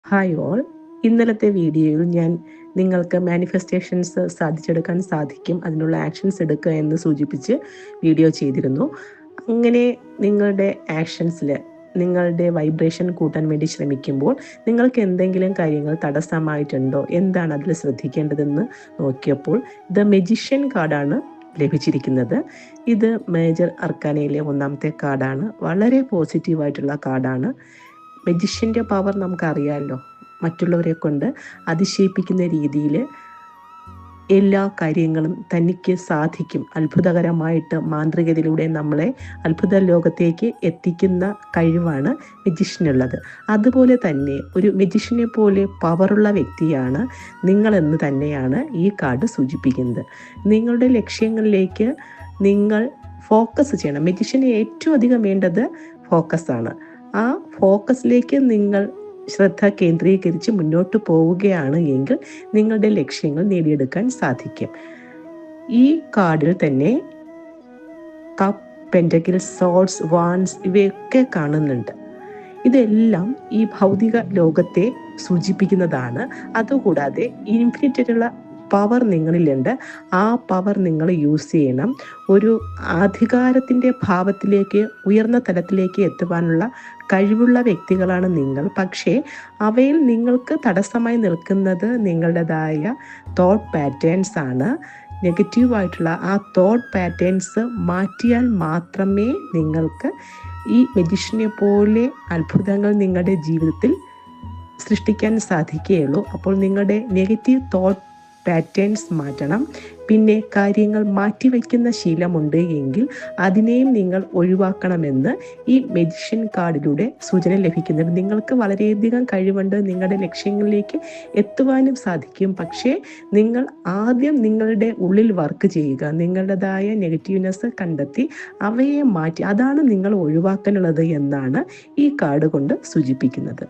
Hi all. ഇന്നലത്തെ വീഡിയോയിൽ ഞാൻ നിങ്ങൾക്ക് മാനിഫെസ്റ്റേഷൻസ് സാധിച്ചെടുക്കാൻ സാധിക്കും, അതിനുള്ള ആക്ഷൻസ് എടുക്കുക എന്ന് സൂചിപ്പിച്ച് വീഡിയോ ചെയ്തിരുന്നു. അങ്ങനെ നിങ്ങളുടെ ആക്ഷൻസിൽ നിങ്ങളുടെ വൈബ്രേഷൻ കൂട്ടാൻ വേണ്ടി ശ്രമിക്കുമ്പോൾ നിങ്ങൾക്ക് എന്തെങ്കിലും കാര്യങ്ങൾ തടസ്സമായിട്ടുണ്ടോ, എന്താണ് അതിൽ ശ്രദ്ധിക്കേണ്ടതെന്ന് നോക്കിയപ്പോൾ ദ മെജിഷ്യൻ കാർഡാണ് ലഭിച്ചിരിക്കുന്നത്. ഇത് മേജർ അർക്കാനയിലെ 1ാമത്തെ കാർഡാണ്. വളരെ പോസിറ്റീവായിട്ടുള്ള കാർഡാണ്. മെജിഷ്യൻ്റെ പവർ നമുക്കറിയാമല്ലോ. മറ്റുള്ളവരെ കൊണ്ട് അതിശയിപ്പിക്കുന്ന രീതിയിൽ എല്ലാ കാര്യങ്ങളും തനിക്ക് സാധിക്കും. അത്ഭുതകരമായിട്ട് മാന്ത്രികതയിലൂടെ നമ്മളെ അത്ഭുത ലോകത്തേക്ക് എത്തിക്കുന്ന കഴിവാണ് മെജിഷ്യനുള്ളത്. അതുപോലെ തന്നെ ഒരു മെജിഷ്യനെ പോലെ പവറുള്ള വ്യക്തിയാണ് നിങ്ങളെന്ന് തന്നെയാണ് ഈ കാർഡ് സൂചിപ്പിക്കുന്നത്. നിങ്ങളുടെ ലക്ഷ്യങ്ങളിലേക്ക് നിങ്ങൾ ഫോക്കസ് ചെയ്യണം. മെജിഷ്യന് ഏറ്റവും അധികം വേണ്ടത് ഫോക്കസാണ്. ആ ഫോക്കസിലേക്ക് നിങ്ങൾ ശ്രദ്ധ കേന്ദ്രീകരിച്ച് മുന്നോട്ട് പോവുകയാണ് എങ്കിൽ നിങ്ങളുടെ ലക്ഷ്യങ്ങൾ നേടിയെടുക്കാൻ സാധിക്കും. ഈ കാർഡിൽ തന്നെ കപ്പ്, പെൻറ്റക്കിൾ, സോർഡ്സ്, വാൻസ് ഇവയൊക്കെ കാണുന്നുണ്ട്. ഇതെല്ലാം ഈ ഭൗതിക ലോകത്തെ സൂചിപ്പിക്കുന്നതാണ്. അതുകൂടാതെ ഇൻഫിനിറ്റായിട്ടുള്ള പവർ നിങ്ങളിലുണ്ട്. ആ പവർ നിങ്ങൾ യൂസ് ചെയ്യണം. ഒരു അധികാരത്തിൻ്റെ ഭാവത്തിലേക്ക്, ഉയർന്ന തലത്തിലേക്ക് എത്തുവാനുള്ള കഴിവുള്ള വ്യക്തികളാണ് നിങ്ങൾ. പക്ഷേ അവയിൽ നിങ്ങൾക്ക് തടസ്സമായി നിൽക്കുന്നത് നിങ്ങളുടേതായ തോട്ട് പാറ്റേൺസ് ആണ്. നെഗറ്റീവായിട്ടുള്ള ആ തോട്ട് പാറ്റേൺസ് മാറ്റിയാൽ മാത്രമേ നിങ്ങൾക്ക് ഈ മെജിഷ്യനെ പോലെ അത്ഭുതങ്ങൾ നിങ്ങളുടെ ജീവിതത്തിൽ സൃഷ്ടിക്കാൻ സാധിക്കുകയുള്ളൂ. അപ്പോൾ നിങ്ങളുടെ നെഗറ്റീവ് തോട്ട് പാറ്റേൺസ് മാറ്റണം. പിന്നെ കാര്യങ്ങൾ മാറ്റിവെക്കുന്ന ശീലമുണ്ട് എങ്കിൽ അതിനെയും നിങ്ങൾ ഒഴിവാക്കണമെന്ന് ഈ മെജിഷ്യൻ കാർഡിലൂടെ സൂചന ലഭിക്കുന്നുണ്ട്. നിങ്ങൾക്ക് വളരെയധികം കഴിവുണ്ട്, നിങ്ങളുടെ ലക്ഷ്യങ്ങളിലേക്ക് എത്തുവാനും സാധിക്കും. പക്ഷേ നിങ്ങൾ ആദ്യം നിങ്ങളുടെ ഉള്ളിൽ വർക്ക് ചെയ്യുക. നിങ്ങളുടേതായ നെഗറ്റീവ്നെസ് കണ്ടെത്തി അവയെ മാറ്റി, അതാണ് നിങ്ങൾ ഒഴിവാക്കാനുള്ളത് എന്നാണ് ഈ കാർഡ് കൊണ്ട് സൂചിപ്പിക്കുന്നത്.